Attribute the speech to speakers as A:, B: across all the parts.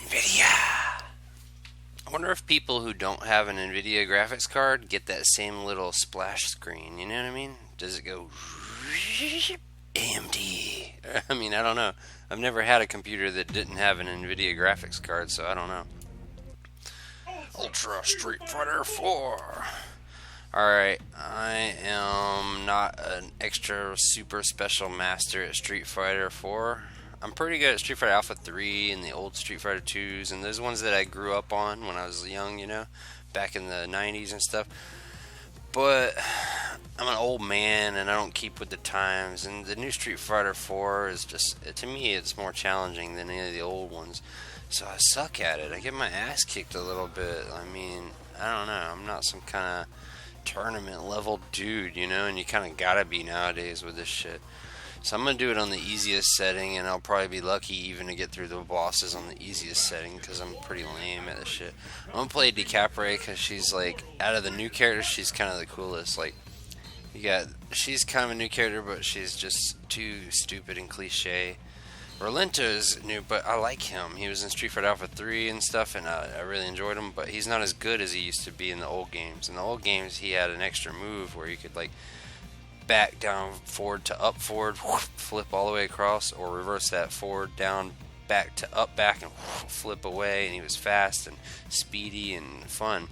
A: NVIDIA. I wonder if people who don't have an NVIDIA graphics card get that same little splash screen. You know what I mean? Does it go AMD? I mean, I don't know. I've never had a computer that didn't have an NVIDIA graphics card, so I don't know. Ultra Street Fighter 4. Alright, I am not an extra super special master at Street Fighter 4. I'm pretty good at Street Fighter Alpha 3 and the old Street Fighter 2s and those ones that I grew up on when I was young, you know, back in the 90s and stuff. But I'm an old man and I don't keep with the times, and the new Street Fighter 4 is just, to me, it's more challenging than any of the old ones. So I suck at it. I get my ass kicked a little bit. I mean, I don't know. I'm not some kind of tournament level dude, you know, and you kind of gotta be nowadays with this shit. So I'm gonna do it on the easiest setting, and I'll probably be lucky even to get through the bosses on the easiest setting because I'm pretty lame at this shit. I'm gonna play Decapre because she's like, out of the new characters, she's kind of the coolest. Like, she's kind of a new character, but she's just too stupid and cliche. Rolento is new, but I like him. He was in Street Fighter Alpha 3 and stuff, and I really enjoyed him, but he's not as good as he used to be in the old games. In the old games, he had an extra move where you could, like, back, down, forward to up, forward, flip all the way across, or reverse that, forward, down, back to up, back, and flip away, and he was fast and speedy and fun.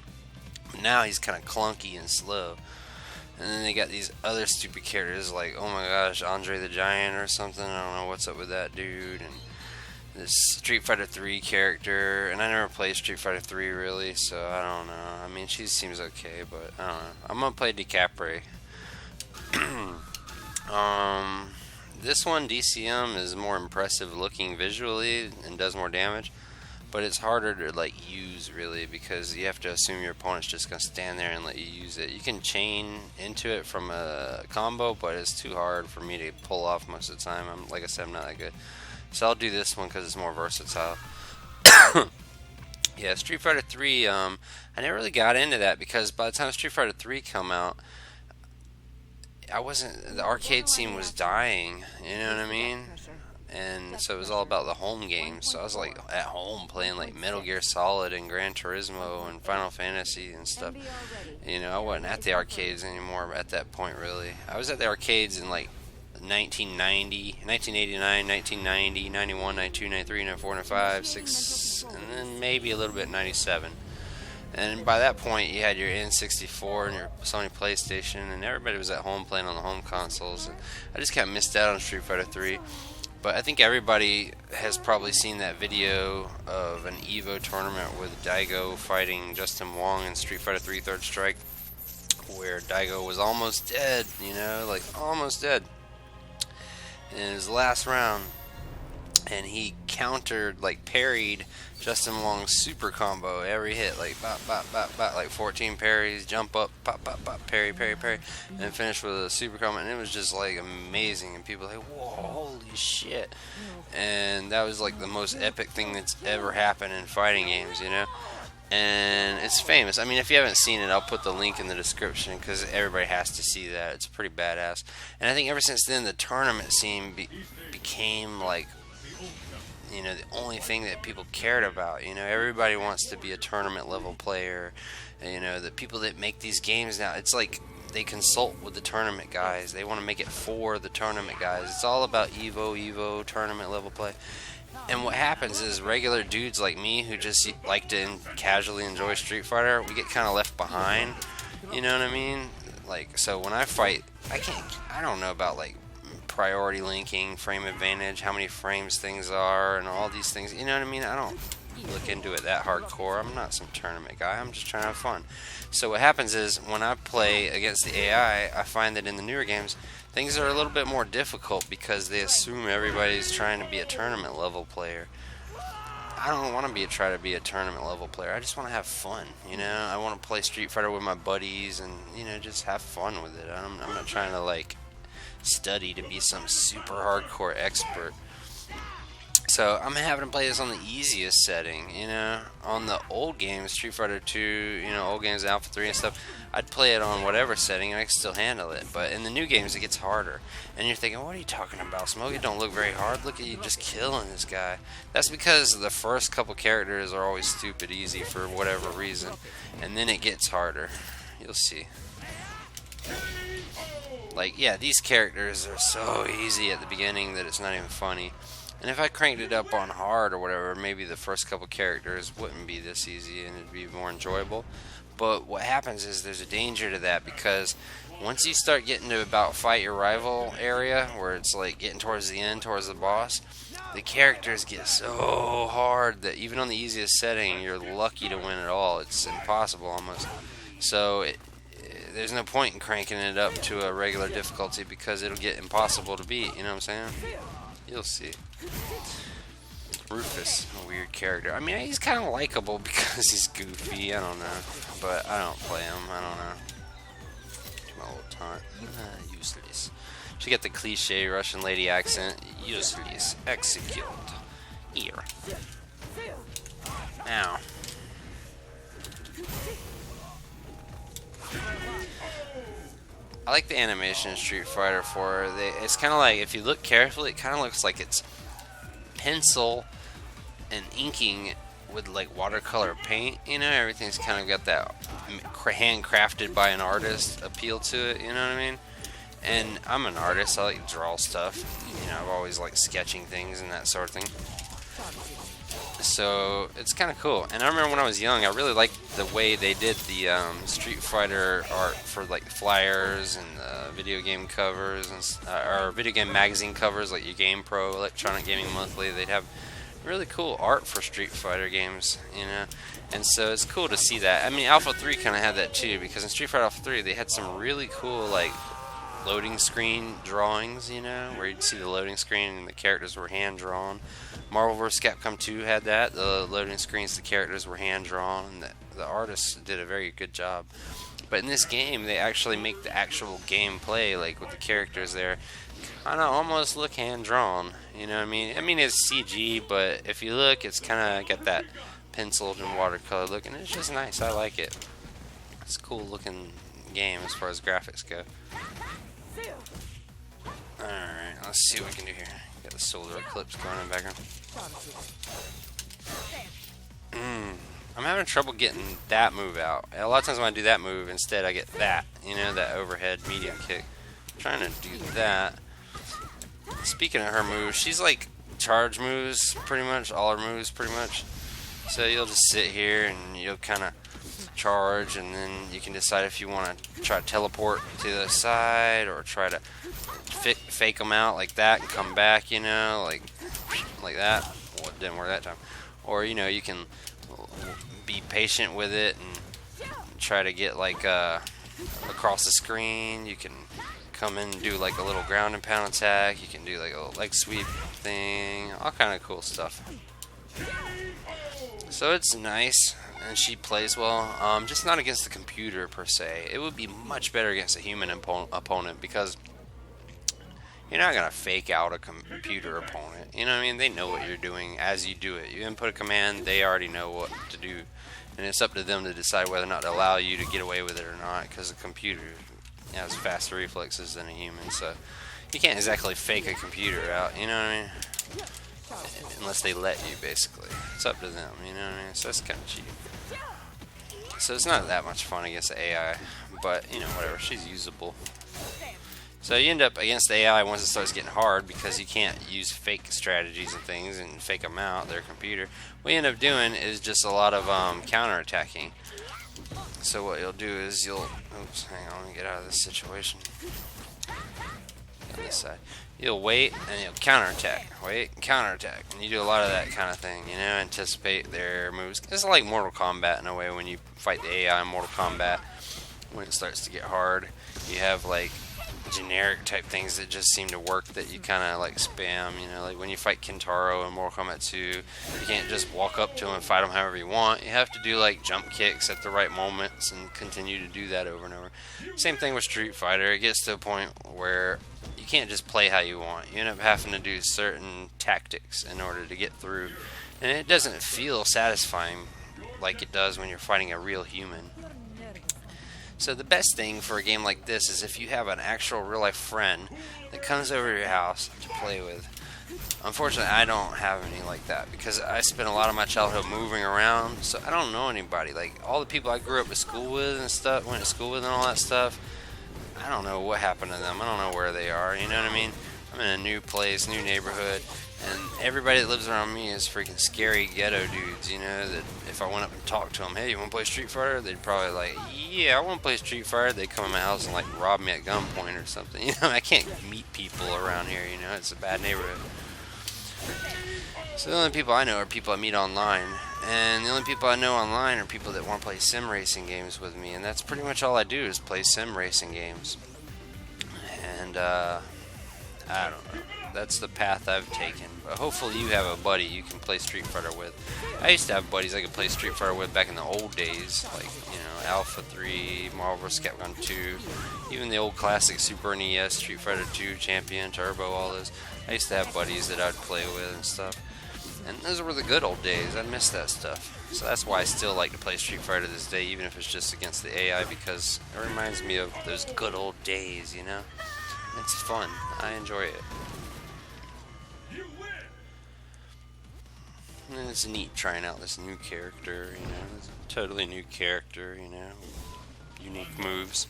A: But now he's kind of clunky and slow. And then they got these other stupid characters like, oh my gosh, Andre the Giant or something. I don't know what's up with that dude. And this Street Fighter 3 character. And I never played Street Fighter 3 really, so I don't know. I mean, she seems okay, but I don't know. I'm going to play Decapre. This one, DCM, is more impressive looking visually and does more damage. But it's harder to like use really because you have to assume your opponent's just gonna stand there and let you use it. You can chain into it from a combo, but it's too hard for me to pull off most of the time. Like I said, I'm not that good. So I'll do this one because it's more versatile. Yeah, Street Fighter 3. I never really got into that because by the time Street Fighter 3 come out, the arcade scene was dying. You know what I mean? And so it was all about the home games. So I was like at home playing like Metal Gear Solid and Gran Turismo and Final Fantasy and stuff. You know, I wasn't at the arcades anymore at that point really. I was at the arcades in like 1990, 1989, 1990, 91, 92, 93, 94, 95, 6, and then maybe a little bit 97. And by that point, you had your N64 and your Sony PlayStation, and everybody was at home playing on the home consoles. And I just kind of missed out on Street Fighter 3. But I think everybody has probably seen that video of an EVO tournament with Daigo fighting Justin Wong in Street Fighter 3 Third Strike, where Daigo was almost dead, you know, like almost dead in his last round. And he countered, like parried Justin Wong's super combo every hit, like bop, bop, bop, bop, like 14 parries, jump up, pop, pop, pop, parry, parry, parry, and finished with a super combo, and it was just like amazing, and people were like, whoa, holy shit. And that was like the most epic thing that's ever happened in fighting games, you know? And it's famous. I mean, if you haven't seen it, I'll put the link in the description because everybody has to see that. It's pretty badass. And I think ever since then, the tournament scene became like, you know, the only thing that people cared about. You know, everybody wants to be a tournament level player. And, you know, the people that make these games now, it's like they consult with the tournament guys. They want to make it for the tournament guys. It's all about Evo, tournament level play. And what happens is regular dudes like me who just like to casually enjoy Street Fighter, we get kind of left behind. You know what I mean? Like, so when I fight, I don't know about like priority linking, frame advantage, how many frames things are, and all these things. You know what I mean? I don't look into it that hardcore. I'm not some tournament guy. I'm just trying to have fun. So what happens is when I play against the AI, I find that in the newer games, things are a little bit more difficult because they assume everybody's trying to be a tournament level player. I don't want to try to be a tournament level player. I just want to have fun, you know? I want to play Street Fighter with my buddies and, you know, just have fun with it. I'm not trying to, like, study to be some super hardcore expert. So I'm having to play this on the easiest setting, you know. On the old games, Street Fighter 2, you know, old games, Alpha 3 and stuff, I'd play it on whatever setting and I could still handle it. But in the new games, it gets harder. And you're thinking, what are you talking about, Smoke? It don't look very hard. Look at you just killing this guy. That's because the first couple characters are always stupid easy for whatever reason. And then it gets harder. You'll see. Like, yeah, these characters are so easy at the beginning that it's not even funny. And if I cranked it up on hard or whatever, maybe the first couple characters wouldn't be this easy and it'd be more enjoyable. But what happens is there's a danger to that, because once you start getting to about fight your rival area, where it's like getting towards the end, towards the boss, the characters get so hard that even on the easiest setting, you're lucky to win at all. It's impossible almost. So there's no point in cranking it up to a regular difficulty because it'll get impossible to beat, you know what I'm saying? You'll see. Rufus, a weird character. I mean, he's kind of likable because he's goofy. I don't know. But I don't play him. I don't know. My little taunt. Useless. She got the cliche Russian lady accent. Useless. Execute. Here. Ow. I like the animation in Street Fighter 4. It's kind of like, if you look carefully, it kind of looks like it's pencil and inking with like watercolor paint. You know, everything's kind of got that handcrafted by an artist appeal to it. You know what I mean? And I'm an artist. I like to draw stuff. You know, I've always liked sketching things and that sort of thing. So it's kind of cool. And I remember when I was young, I really liked the way they did the Street Fighter art for like flyers and video game covers and or video game magazine covers, like your Game Pro, Electronic Gaming Monthly. They'd have really cool art for Street Fighter games, you know. And so it's cool to see that. I mean, Alpha 3 kind of had that too, because in Street Fighter Alpha 3 they had some really cool like loading screen drawings, you know, where you'd see the loading screen and the characters were hand drawn. Marvel vs. Capcom 2 had that. The loading screens, the characters were hand drawn, and the artists did a very good job. But in this game, they actually make the actual gameplay, like with the characters there, kind of almost look hand drawn. You know what I mean? I mean, it's CG, but if you look, it's kind of got that penciled and watercolor look, and it's just nice. I like it. It's a cool looking game as far as graphics go. Alright, let's see what we can do here. Got the solar eclipse going in the background. I'm having trouble getting that move out. A lot of times when I do that move, instead I get that. You know, that overhead medium kick. I'm trying to do that. Speaking of her moves, she's like charge moves, pretty much. All her moves, pretty much. So you'll just sit here and you'll kind of charge, and then you can decide if you want to try to teleport to the side or try to fake them out like that and come back, you know, like that. Well, it didn't work that time. Or, you know, you can be patient with it and try to get like across the screen. You can come in and do like a little ground and pound attack. You can do like a little leg sweep thing, all kind of cool stuff. So it's nice, and she plays well. Just not against the computer per se. It would be much better against a human opponent, because you're not going to fake out a computer opponent. You know what I mean? They know what you're doing as you do it. You input a command, they already know what to do. And it's up to them to decide whether or not to allow you to get away with it or not, because the computer has faster reflexes than a human. So you can't exactly fake a computer out, you know what I mean? Unless they let you, basically. It's up to them, you know what I mean? So that's kind of cheap. So it's not that much fun against the AI, but, you know, whatever. She's usable. So you end up against the AI once it starts getting hard, because you can't use fake strategies and things and fake them out, their computer. What you end up doing is just a lot of counter-attacking. So what you'll do is oops, hang on, let me get out of this situation. On this side. You'll wait and you'll counterattack. Wait and counterattack. And you do a lot of that kind of thing, you know, anticipate their moves. It's like Mortal Kombat in a way. When you fight the AI in Mortal Kombat, when it starts to get hard, you have like generic type things that just seem to work that you kind of like spam, you know, like when you fight Kintaro in Mortal Kombat 2, you can't just walk up to him and fight him however you want. You have to do like jump kicks at the right moments and continue to do that over and over. Same thing with Street Fighter. It gets to a point where you you can't just play how you want. You end up having to do certain tactics in order to get through, and it doesn't feel satisfying like it does when you're fighting a real human. So the best thing for a game like this is if you have an actual real-life friend that comes over to your house to play with. Unfortunately, I don't have any like that because I spent a lot of my childhood moving around, so I don't know anybody. Like, all the people I grew up at school with and stuff, went to school with and all that stuff, I don't know what happened to them. I don't know where they are, you know what I mean? I'm in a new place, new neighborhood, and everybody that lives around me is freaking scary ghetto dudes, you know, that if I went up and talked to them, hey, you want to play Street Fighter? They'd probably like, yeah, I want to play Street Fighter. They'd come in my house and like rob me at gunpoint or something. You know, I can't meet people around here, you know, it's a bad neighborhood. So the only people I know are people I meet online, and the only people I know online are people that want to play sim racing games with me, and that's pretty much all I do is play sim racing games. And I don't know, that's the path I've taken. But hopefully you have a buddy you can play Street Fighter with. I used to have buddies I could play Street Fighter with back in the old days, like, you know, Alpha 3, Marvel vs. Capcom 2, even the old classic Super NES, Street Fighter 2, Champion, Turbo, all those. I used to have buddies that I'd play with and stuff. And those were the good old days. I miss that stuff. So that's why I still like to play Street Fighter this day, even if it's just against the AI, because it reminds me of those good old days, you know? It's fun. I enjoy it. And it's neat trying out this new character, you know? It's a totally new character, you know? Unique moves.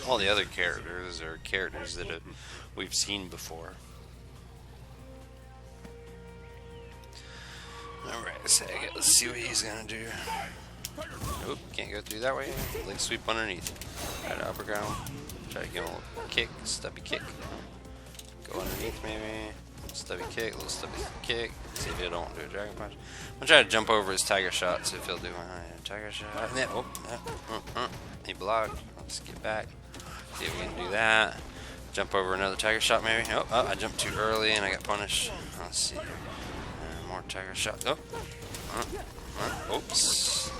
A: All the other characters are characters that we've seen before. Alright, Sagat, let's see what he's gonna do. Nope, can't go through that way. Leg sweep underneath. Try to uppercut him. Try to give him a little kick, stubby kick. Go underneath maybe. Stubby kick, little stubby kick. See if he don't do a dragon punch. I'm gonna try to jump over his tiger shot, see if he'll do my tiger shot. He blocked. Let's get back. See if we can do that. Jump over another tiger shot maybe. Oh, I jumped too early and I got punished. Let's see. More tiger shot. Oh. Oops.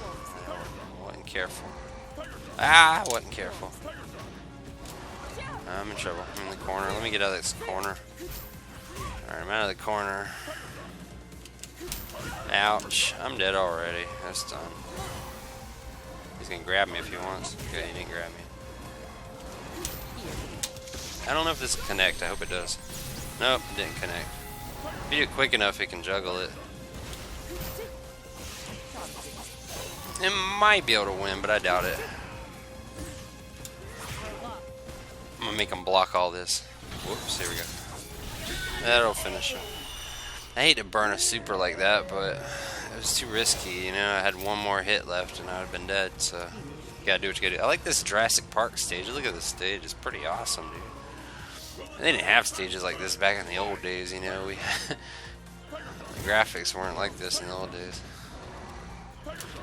A: Wasn't careful. Wasn't careful. I'm in trouble. I'm in the corner. Let me get out of this corner. Alright, I'm out of the corner. Ouch. I'm dead already. That's done. He's gonna grab me if he wants. Okay, he didn't grab me. I don't know if this will connect. I hope it does. Nope, it didn't connect. If you do it quick enough, it can juggle it. It might be able to win, but I doubt it. I'm gonna make him block all this. Whoops, here we go. That'll finish him. I hate to burn a super like that, but it was too risky, you know. I had one more hit left and I'd have been dead, so you gotta do what you gotta do. I like this Jurassic Park stage. Look at this stage, it's pretty awesome, dude. They didn't have stages like this back in the old days, you know. The graphics weren't like this in the old days.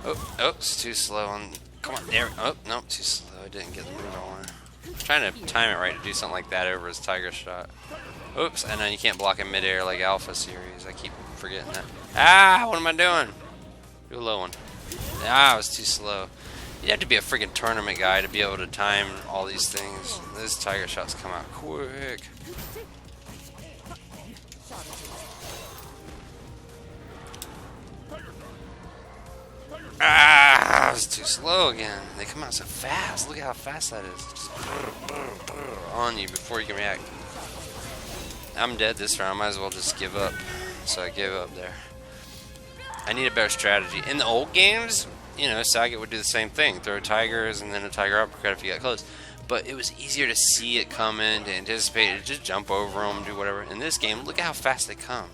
A: Oh, it's too slow. Come on, there. Oh, nope, too slow. I didn't get the move I wanted. I'm trying to time it right to do something like that over his tiger shot. Oops, and then you can't block in midair like Alpha series. I keep forgetting that. What am I doing? Do a low one. It was too slow. You have to be a freaking tournament guy to be able to time all these things. Those tiger shots come out quick. It was too slow again. They come out so fast. Look at how fast that is. Just on you before you can react. I'm dead this round. Might as well just give up. So I gave up there. I need a better strategy. In the old games, you know, Sagat would do the same thing. Throw tigers and then a tiger uppercut if you got close. But it was easier to see it coming, to anticipate it, just jump over them, do whatever. In this game, look at how fast they come.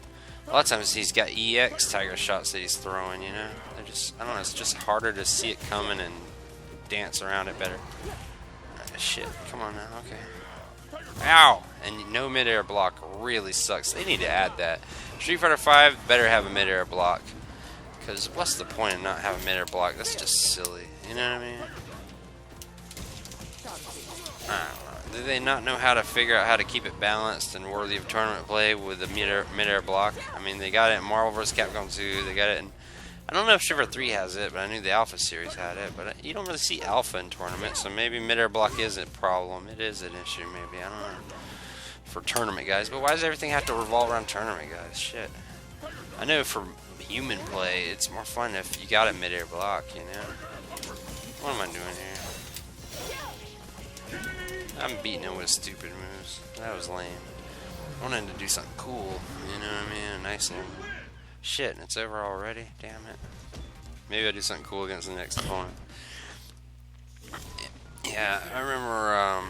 A: A lot of times he's got EX tiger shots that he's throwing, you know. They're just, I don't know, it's just harder to see it coming and dance around it better. Shit, come on now, okay. Ow! And no midair block really sucks. They need to add that. Street Fighter 5 better have a midair block. Because what's the point of not having a midair block? That's just silly. You know what I mean? I don't know. Do they not know how to figure out how to keep it balanced and worthy of tournament play with a midair block? I mean, they got it in Marvel vs. Capcom 2. They got it in... I don't know if Shiver 3 has it, but I knew the Alpha series had it. But you don't really see Alpha in tournaments, so maybe midair block is a problem. It is an issue, maybe. I don't know. for tournament guys, but why does everything have to revolve around tournament guys? Shit. I know for human play, it's more fun if you got a mid-air block, you know? What am I doing here? I'm beating him with stupid moves. That was lame. I wanted him to do something cool, you know what I mean? A nice little... Shit, and it's over already? Damn it. Maybe I'll do something cool against the next opponent. Yeah, I remember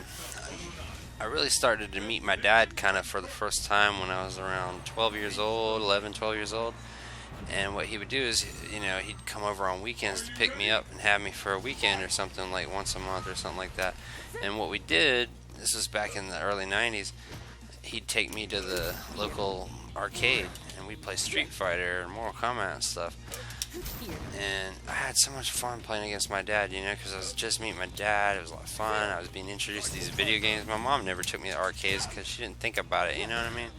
A: I really started to meet my dad kind of for the first time when I was around 12 years old, 11, 12 years old. And what he would do is, you know, he'd come over on weekends to pick me up and have me for a weekend or something, like once a month or something like that. And what we did, this was back in the early 90s, he'd take me to the local arcade and we'd play Street Fighter and Mortal Kombat and stuff. And I had so much fun playing against my dad, you know, because I was just meeting my dad. It was a lot of fun. I was being introduced to these video games. My mom never took me to arcades because she didn't think about it, you know what I mean?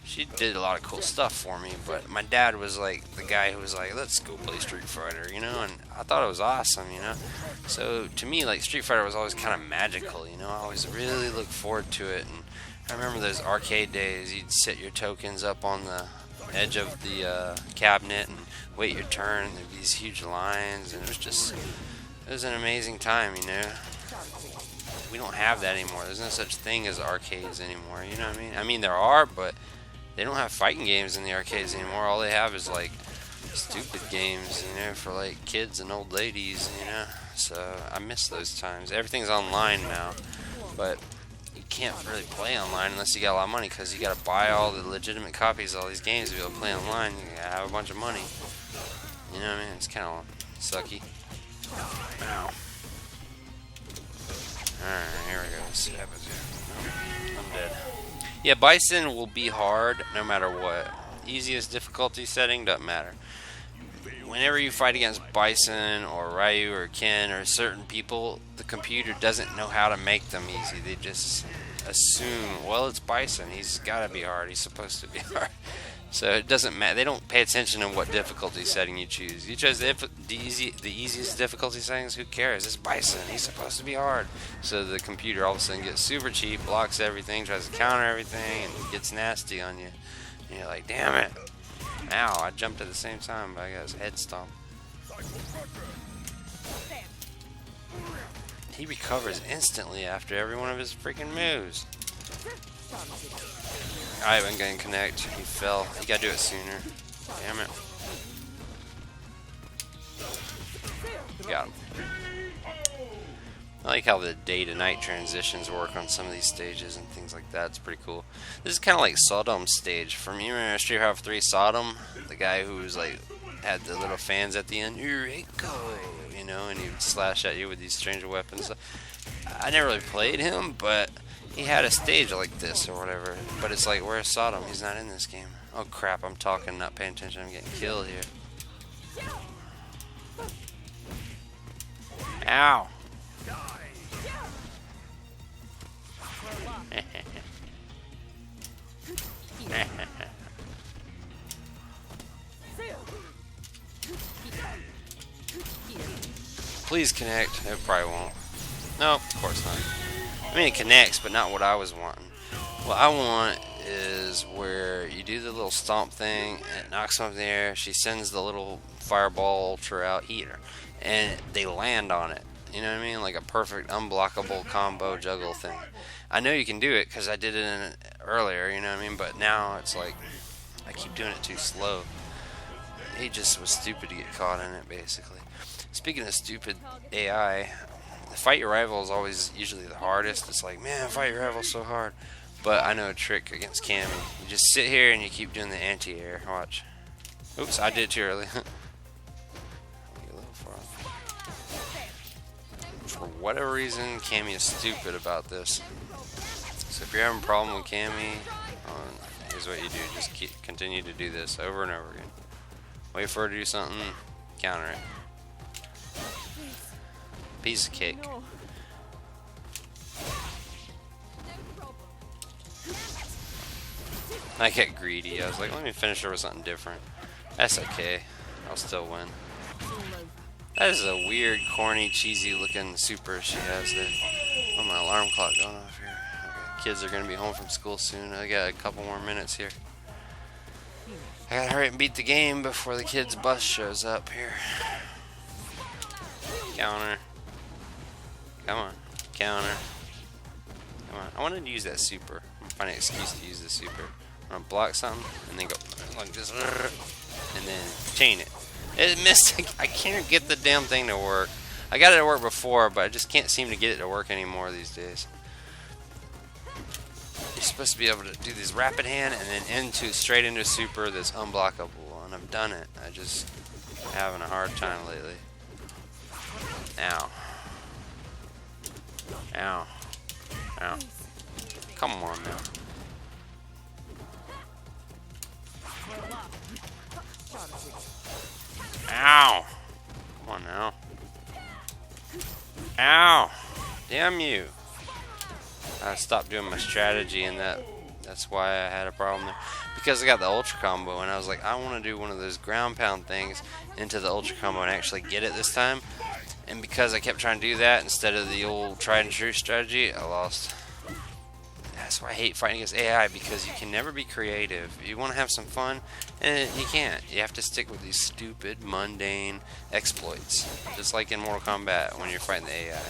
A: She did a lot of cool stuff for me, but my dad was like the guy who was like, let's go play Street Fighter, you know, and I thought it was awesome, you know. So to me, like, Street Fighter was always kind of magical, you know. I always really looked forward to it, and I remember those arcade days. You'd set your tokens up on the edge of the cabinet and wait your turn. There'd be these huge lines, and it was an amazing time, you know. We don't have that anymore. There's no such thing as arcades anymore, you know what I mean? I mean, there are, but they don't have fighting games in the arcades anymore. All they have is like stupid games, you know, for like kids and old ladies, you know. So I miss those times. Everything's online now, but you can't really play online unless you got a lot of money, because you got to buy all the legitimate copies of all these games to be able to play online. You gotta have a bunch of money. You know what I mean? It's kind of sucky. Ow. Alright, here we go. Let's see what happens here. I'm dead. Yeah, Bison will be hard no matter what. Easiest difficulty setting, doesn't matter. Whenever you fight against Bison or Ryu or Ken or certain people, the computer doesn't know how to make them easy. They just assume, well, it's Bison. He's got to be hard. He's supposed to be hard. So it doesn't matter. They don't pay attention to what difficulty setting you choose. You chose the easiest difficulty settings. Who cares? It's Bison. He's supposed to be hard. So the computer all of a sudden gets super cheap, blocks everything, tries to counter everything, and gets nasty on you. And you're like, damn it. Ow, I jumped at the same time, but I got his head stomped. He recovers instantly after every one of his freaking moves. I wasn't going to connect. He fell. You gotta do it sooner. Damn it. Got him. I like how the day to night transitions work on some of these stages and things like that. It's pretty cool. This is kind of like Sodom's stage. From you remember Street Fighter 3 Sodom? The guy who was like, had the little fans at the end. Eureka! You know, and he would slash at you with these strange weapons. I never really played him, but he had a stage like this or whatever. But it's like, where's Sodom? He's not in this game. Oh crap, I'm talking, not paying attention. I'm getting killed here. Ow! Please connect. It probably won't. No, of course not. I mean, it connects, but not what I was wanting. What I want is where you do the little stomp thing, and it knocks them up in the air. She sends the little fireball ultra out here, and they land on it. You know what I mean? Like a perfect unblockable combo juggle thing. I know you can do it because I did it earlier, you know what I mean? But now it's like I keep doing it too slow. He just was stupid to get caught in it, basically. Speaking of stupid AI, Fight Your Rival is always usually the hardest. It's like, man, Fight Your Rival so hard. But I know a trick against Cammy. You just sit here and you keep doing the anti-air. Watch. Oops, I did it too early. For whatever reason, Cammy is stupid about this. So if you're having a problem with Cammy, here's what you do. Just continue to do this over and over again. Wait for her to do something, counter it. Piece of cake. I get greedy. I was like, let me finish her with something different. That's okay. I'll still win. That is a weird, corny, cheesy looking super she has there. Oh, my alarm clock going off here. Okay, kids are gonna be home from school soon. I got a couple more minutes here. I gotta hurry and beat the game before the kids' bus shows up here. Counter. Come on. Counter. Come on. I wanted to use that super. I'm gonna find an excuse to use the super. I'm gonna block something and then go like this. And then chain it. It missed. I can't get the damn thing to work. I got it to work before, but I just can't seem to get it to work anymore these days. You're supposed to be able to do this rapid hand and then straight into super that's unblockable, and I've done it. I just having a hard time lately. Ow. Ow. Ow. Come on now. Ow. Come on now. Ow. Damn you. I stopped doing my strategy, and that's why I had a problem there. Because I got the ultra combo, and I was like, I want to do one of those ground pound things into the ultra combo and actually get it this time. And because I kept trying to do that instead of the old tried and true strategy, I lost. That's why I hate fighting against AI, because you can never be creative. You want to have some fun, and you can't. You have to stick with these stupid, mundane exploits. Just like in Mortal Kombat when you're fighting the AI.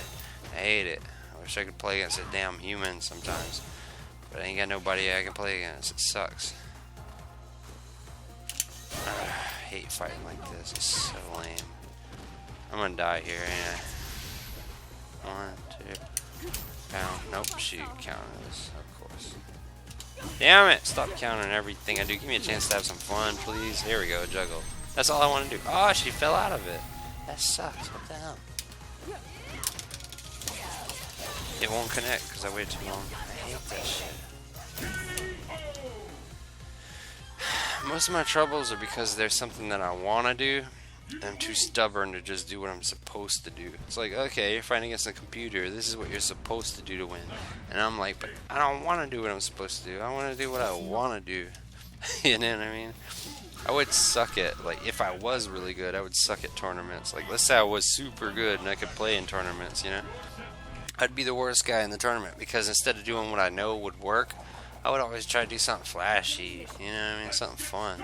A: I hate it. I wish I could play against a damn human sometimes. But I ain't got nobody I can play against. It sucks. I hate fighting like this. It's so lame. I'm gonna die here, ain't I? 1, 2. Pound. Nope, shoot. Counter this, of course. Damn it! Stop countering everything I do. Give me a chance to have some fun, please. Here we go, juggle. That's all I want to do. Oh, she fell out of it. That sucks. What the hell? It won't connect because I waited too long. I hate that shit. Most of my troubles are because there's something that I want to do. I'm too stubborn to just do what I'm supposed to do. It's like, okay, you're fighting against a computer. This is what you're supposed to do to win. And I'm like, but I don't want to do what I'm supposed to do. I want to do what I want to do. You know what I mean? I would suck at, like, if I was really good, I would suck at tournaments. Like, let's say I was super good and I could play in tournaments, you know? I'd be the worst guy in the tournament because instead of doing what I know would work, I would always try to do something flashy, you know what I mean? Something fun.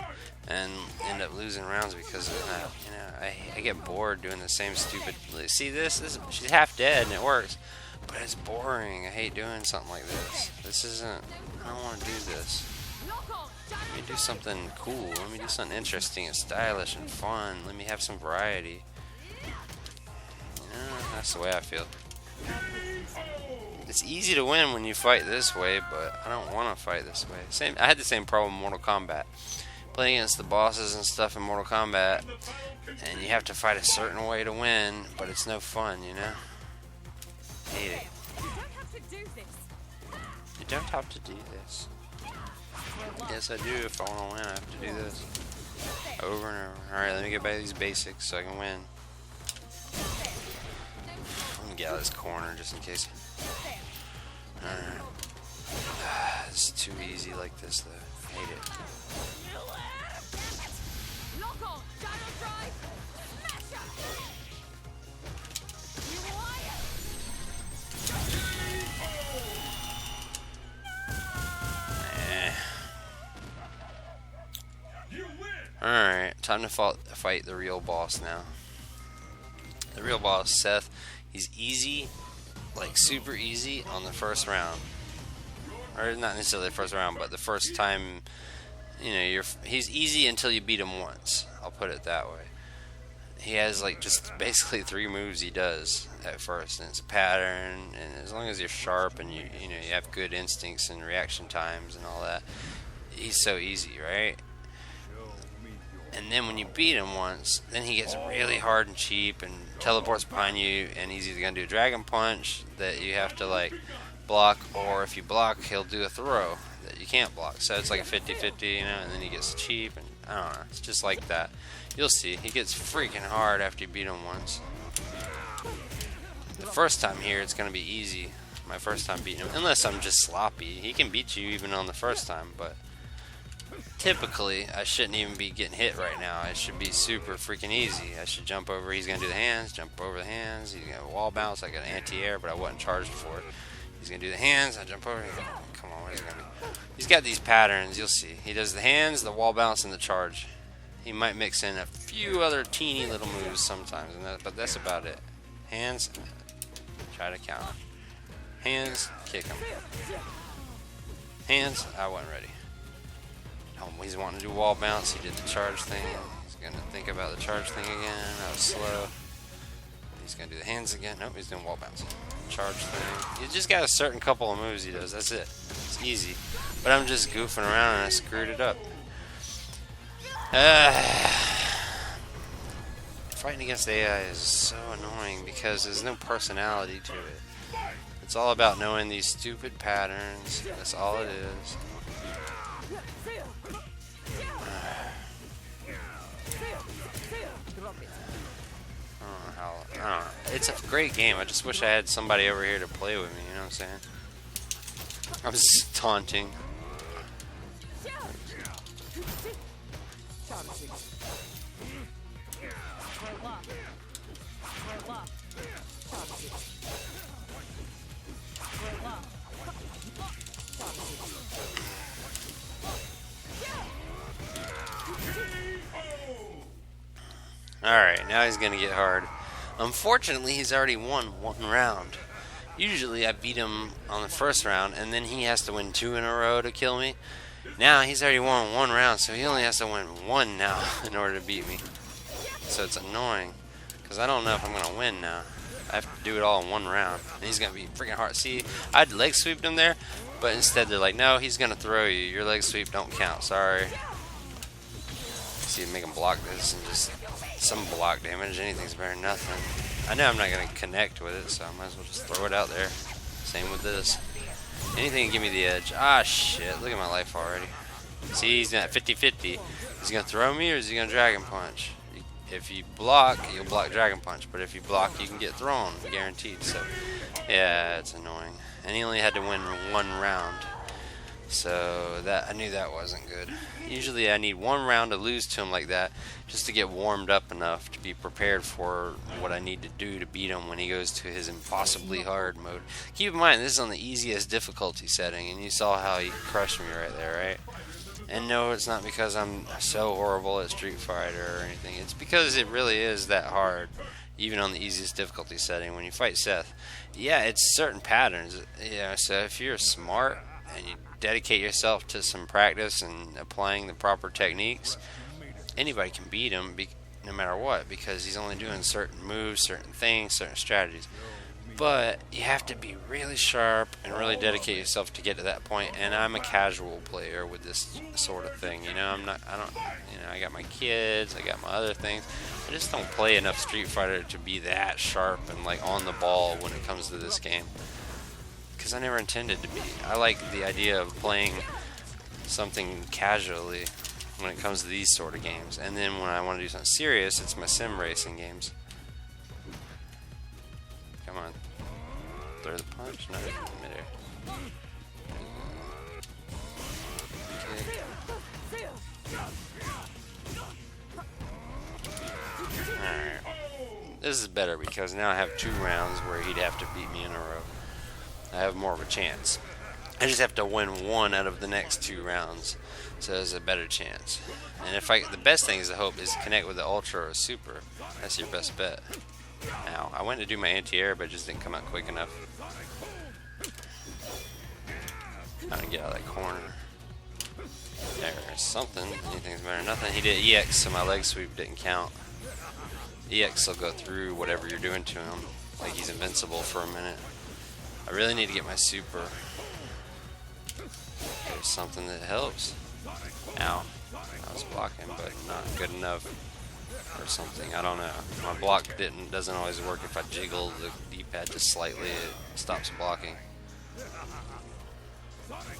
A: And end up losing rounds because of that. You know, I get bored doing the same stupid. See this? She's half dead and it works, but it's boring. I hate doing something like this. This isn't. I don't want to do this. Let me do something cool. Let me do something interesting and stylish and fun. Let me have some variety. You know, that's the way I feel. It's easy to win when you fight this way, but I don't want to fight this way. I had the same problem in Mortal Kombat. Playing against the bosses and stuff in Mortal Kombat, and you have to fight a certain way to win, but it's no fun, you know? Hate it. You don't have to do this. Yes, I do. If I want to win, I have to do this. Over and over. Alright, let me get back to these basics so I can win. Let me get out of this corner just in case. Alright. It's too easy like this, though. Hate it. Alright, time to fight the real boss now. The real boss, Seth, he's easy, like super easy on the first round. Or not necessarily the first round, but the first time, you know, he's easy until you beat him once. I'll put it that way. He has like just basically 3 moves he does at first, and it's a pattern, and as long as you're sharp and you know you have good instincts and reaction times and all that, he's so easy, right? And then when you beat him once, then he gets really hard and cheap and teleports behind you, and he's either going to do a dragon punch that you have to like block, or if you block, he'll do a throw that you can't block. So it's like a 50-50, you know, and then he gets cheap, and I don't know, it's just like that. You'll see, he gets freaking hard after you beat him once. The first time here, it's going to be easy. My first time beating him, unless I'm just sloppy. He can beat you even on the first time, but typically, I shouldn't even be getting hit right now. It should be super freaking easy. I should jump over. He's going to do the hands, jump over the hands. He's going to wall bounce. I got an anti-air, but I wasn't charged for it. He's going to do the hands. I jump over. He's got these patterns, you'll see. He does the hands, the wall bounce, and the charge. He might mix in a few other teeny little moves sometimes, but that's about it. Hands, try to counter. Hands, kick him. Hands, I wasn't ready. Oh, he's wanting to do wall bounce. He did the charge thing. He's going to think about the charge thing again. That was slow. He's going to do the hands again. Nope, he's doing wall bounce. Charge thing. You just got a certain couple of moves he does. That's it. It's easy. But I'm just goofing around and I screwed it up. Fighting against AI is so annoying because there's no personality to it. It's all about knowing these stupid patterns. That's all it is. I don't know. It's a great game. I just wish I had somebody over here to play with me. You know what I'm saying? I was just taunting. Alright, now he's gonna get hard. Unfortunately, he's already won one round. Usually I beat him on the first round, and then he has to win 2 in a row to kill me. Now he's already won 1 round, so he only has to win 1 now in order to beat me. So it's annoying, because I don't know if I'm going to win now. I have to do it all in 1 round, and he's going to be freaking hard. See, I'd leg sweeped him there, but instead they're like, no, he's going to throw you. Your leg sweep don't count, sorry. See, make him block this and just some block damage. Anything's better than nothing. I know I'm not going to connect with it, so I might as well just throw it out there. Same with this. Anything to give me the edge. Ah, shit. Look at my life already. See, he's at 50-50. He's going to throw me or is he going to Dragon Punch? If you block, you'll block Dragon Punch. But if you block, you can get thrown. Guaranteed. So, yeah, it's annoying. And he only had to win 1 round. So, I knew that wasn't good. Usually I need 1 round to lose to him like that just to get warmed up enough to be prepared for what I need to do to beat him when he goes to his impossibly hard mode. Keep in mind, this is on the easiest difficulty setting, and you saw how he crushed me right there, right? And no, it's not because I'm so horrible at Street Fighter or anything. It's because it really is that hard, even on the easiest difficulty setting. When you fight Seth, yeah, it's certain patterns. Yeah, so if you're smart and you dedicate yourself to some practice and applying the proper techniques, anybody can beat him no matter what, because he's only doing certain moves, certain things, certain strategies. But you have to be really sharp and really dedicate yourself to get to that point. And I'm a casual player with this sort of thing, you know. I got my kids, I got my other things. I just don't play enough Street Fighter to be that sharp and like on the ball when it comes to this game. Because I never intended to be. I like the idea of playing something casually when it comes to these sort of games. And then when I want to do something serious, it's my sim racing games. Come on. Throw the punch? No, midair. Alright. This is better because now I have 2 rounds where he'd have to beat me in a row. I have more of a chance. I just have to win 1 out of the next 2 rounds, so there's a better chance. And the best thing is to hope is connect with the Ultra or Super. That's your best bet. Now, I went to do my anti-air, but it just didn't come out quick enough. Trying to get out of that corner. There's something. Anything's better than nothing. He did EX, so my leg sweep didn't count. EX will go through whatever you're doing to him, like he's invincible for a minute. I really need to get my super. There's something that helps. Ow. I was blocking, but not good enough. Or something. I don't know. My block doesn't always work if I jiggle the D-pad just slightly. It stops blocking.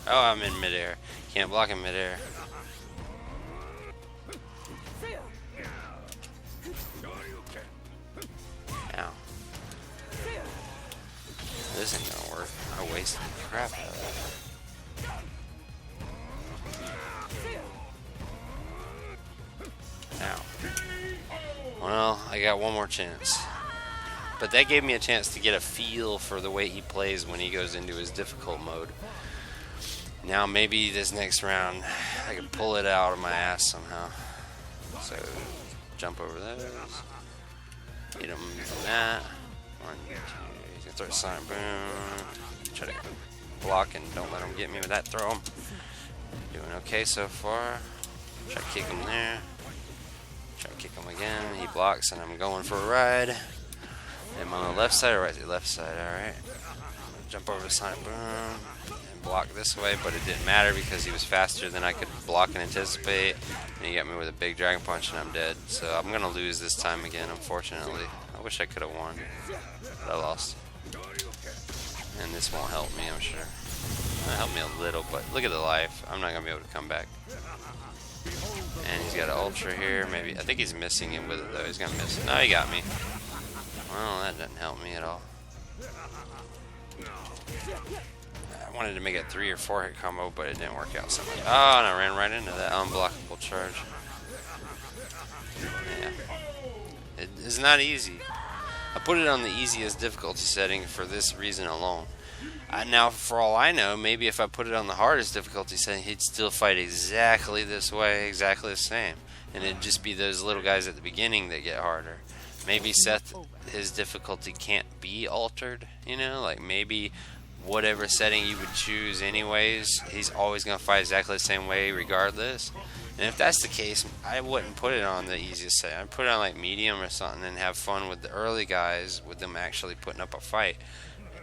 A: Oh, I'm in midair. Can't block in midair. Ow. This ain't gonna work. I wasted the crap out of that. Ow. Well, I got 1 more chance. But that gave me a chance to get a feel for the way he plays when he goes into his difficult mode. Now maybe this next round I can pull it out of my ass somehow. So jump over those. Hit him from that. 1, 2. You can throw a sonic boom. Try to block and don't let him get me with that throw. Doing okay so far. Try to kick him there. Try to kick him again. He blocks and I'm going for a ride. Am I on the left side or right? The left side. Alright. Jump over the sonic boom and block this way, but it didn't matter because he was faster than I could block and anticipate. And he got me with a big dragon punch and I'm dead. So I'm going to lose this time again, unfortunately. I wish I could have won, but I lost. And this won't help me, I'm sure. It'll help me a little, but look at the life. I'm not going to be able to come back. And he's got an ultra here. Maybe I think he's missing it with it, though. He's going to miss it. No, he got me. Well, that doesn't help me at all. I wanted to make a 3 or 4 hit combo, but it didn't work out so much. Oh, and I ran right into that unblockable charge. Yeah. It is not easy. I put it on the easiest difficulty setting for this reason alone. Now, for all I know, maybe if I put it on the hardest difficulty setting, he'd still fight exactly this way, exactly the same. And it'd just be those little guys at the beginning that get harder. Maybe Seth, his difficulty can't be altered, you know? Like, maybe whatever setting you would choose anyways, he's always going to fight exactly the same way regardless. And if that's the case, I wouldn't put it on the easiest setting. I'd put it on, like, medium or something and have fun with the early guys, with them actually putting up a fight.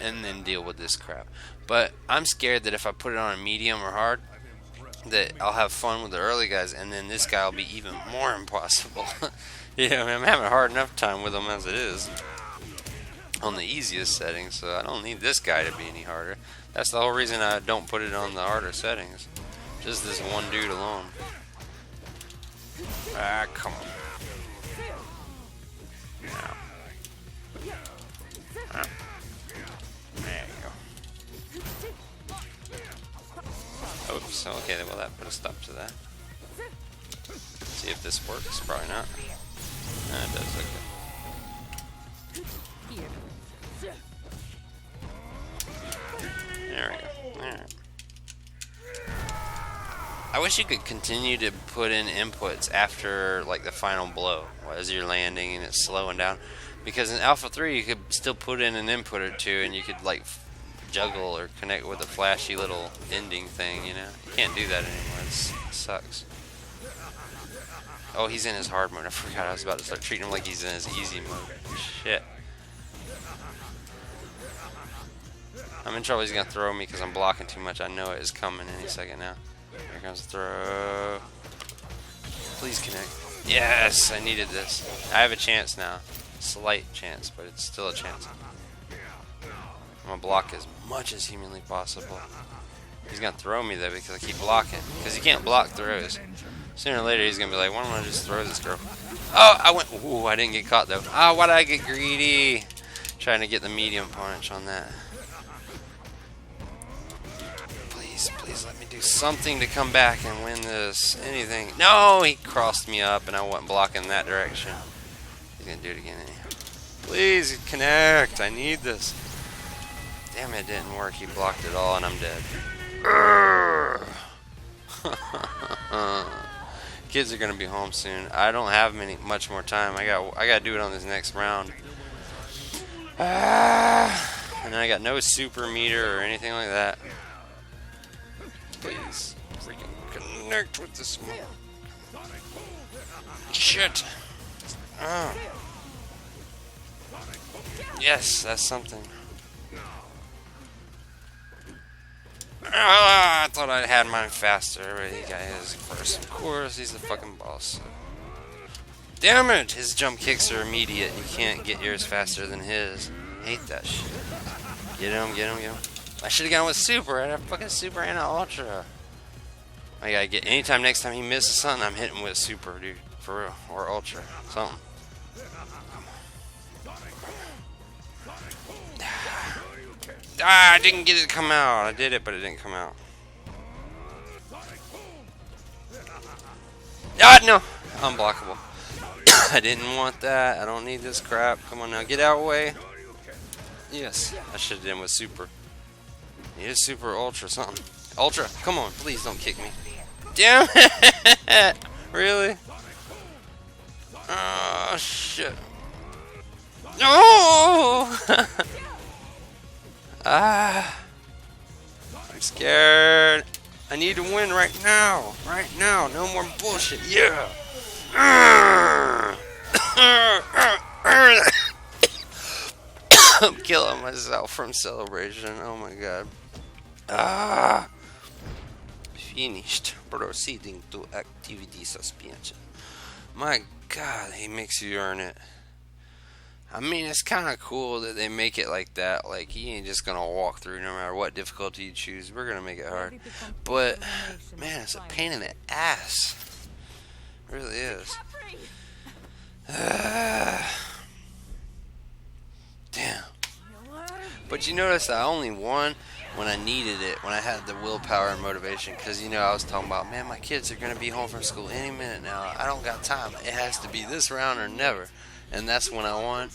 A: And then deal with this crap. But I'm scared that if I put it on a medium or hard, that I'll have fun with the early guys, and then this guy will be even more impossible. You know, I mean, I'm having a hard enough time with him as it is on the easiest setting, so I don't need this guy to be any harder. That's the whole reason I don't put it on the harder settings. Just this one dude alone. Ah, come on. Now. Ah. There you go. Oops, okay, well that put a stop to that. See if this works, probably not. It does, okay. There we go. Alright. I wish you could continue to put in inputs after, like, the final blow as you're landing and it's slowing down. Because in Alpha 3, you could still put in an input or two and you could, like, juggle or connect with a flashy little ending thing, you know? You can't do that anymore. It sucks. Oh, he's in his hard mode. I forgot I was about to start treating him like he's in his easy mode. Shit. I'm in trouble. He's going to throw me because I'm blocking too much. I know it is coming any second now. Here comes the throw. Please connect. Yes, I needed this. I have a chance now. Slight chance, but it's still a chance. I'm going to block as much as humanly possible. He's going to throw me, though, because I keep blocking. Because he can't block throws. Sooner or later, he's going to be like, why don't I just throw this girl? Oh, I went... Ooh, I didn't get caught, though. Ah, why did I get greedy? Trying to get the medium punch on that. Please, please let me do something to come back and win this. Anything. No, he crossed me up, and I wasn't blocking that direction. He's going to do it again. Please, connect. I need this. Damn, it didn't work. He blocked it all, and I'm dead. Kids are gonna be home soon. I don't have much more time. I gotta do it on this next round. And I got no super meter or anything like that. Please, freaking connect with this one. Shit. Yes, that's something. I thought I had mine faster, but he got his first. Of course, he's the fucking boss. Damn it! His jump kicks are immediate. You can't get yours faster than his. Hate that shit. Get him, get him, get him. I should have gone with super. I had a fucking super and an ultra. I gotta get. Anytime next time he misses something, I'm hitting with super, dude. For real. Or ultra. Something. Ah, I didn't get it to come out. I did it, but it didn't come out. Ah, no! Unblockable. I didn't want that. I don't need this crap. Come on now, get out of the way. Yes, I should have done with super. Need a super ultra something. Ultra, come on, please don't kick me. Damn it! Really? Oh shit. No! Ah, I'm scared. I need to win right now. Right now. No more bullshit. Yeah. I'm killing myself from celebration. Oh my god. Ah. Finished. Proceeding to activity suspension. My god, he makes you earn it. I mean, it's kind of cool that they make it like that. Like, he ain't just gonna walk through no matter what difficulty you choose. We're gonna make it hard. But, man, it's a pain in the ass. It really is. Damn. But you notice I only won when I needed it, when I had the willpower and motivation. Because, you know, I was talking about, man, my kids are going to be home from school any minute now. I don't got time. It has to be this round or never. And that's when I won.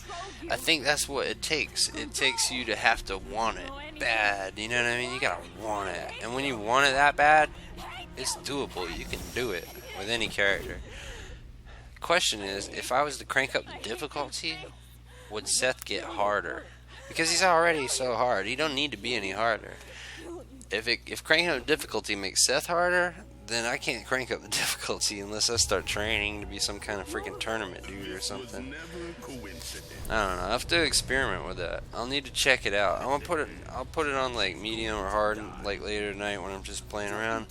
A: I think that's what it takes. It takes you to have to want it bad. You know what I mean? You got to want it. And when you want it that bad, it's doable. You can do it with any character. Question is, if I was to crank up the difficulty, would Seth get harder? Because he's already so hard. He don't need to be any harder. If cranking up difficulty makes Seth harder, then I can't crank up the difficulty unless I start training to be some kind of freaking tournament dude or something. I don't know. I have to experiment with that. I'll need to check it out. I'll put it on like medium or hard like later tonight when I'm just playing around,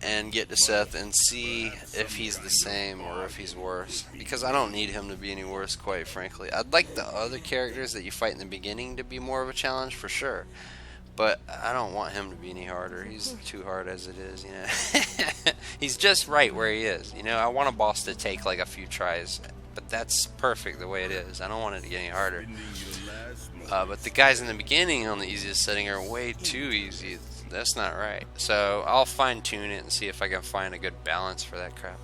A: and get to Seth and see if he's the same or if he's worse. Because I don't need him to be any worse, quite frankly. I'd like the other characters that you fight in the beginning to be more of a challenge for sure. But I don't want him to be any harder. He's too hard as it is, you know. He's just right where he is. You know, I want a boss to take like a few tries. But that's perfect the way it is. I don't want it to get any harder. But the guys in the beginning on the easiest setting are way too easy. That's not right. So I'll fine tune it and see if I can find a good balance for that crap.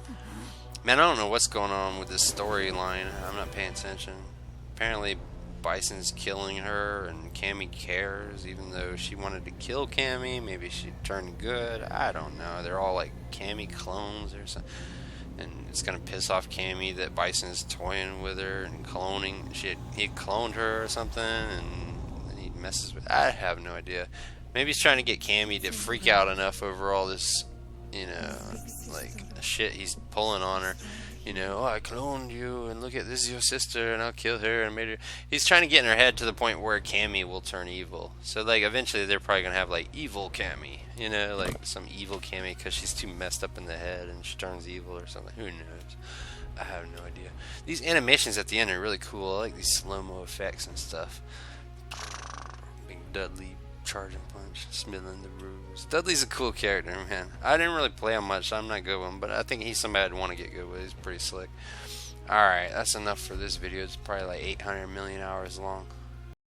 A: Man, I don't know what's going on with this storyline. I'm not paying attention. Apparently Bison's killing her and Cammy cares even though she wanted to kill Cammy. Maybe she turned good. I don't know. They're all like Cammy clones or something. And it's gonna piss off Cammy that Bison's toying with her and cloning. He cloned her or something, and he messes with. I have no idea. Maybe he's trying to get Cammy to freak out enough over all this, you know, like shit he's pulling on her. You know, oh, I cloned you, and look at this is your sister, and I'll kill her, and made her. He's trying to get in her head to the point where Cammy will turn evil. So like eventually they're probably gonna have like evil Cammy, you know, like some evil Cammy because she's too messed up in the head and she turns evil or something. Who knows? I have no idea. These animations at the end are really cool. I like these slow-mo effects and stuff. Big Dudley charging punch, Smithling the Bruise. Dudley's a cool character, man. I didn't really play him much, so I'm not good with him, but I think he's somebody I'd want to get good with. He's pretty slick. Alright, that's enough for this video. It's probably like 800 million hours long.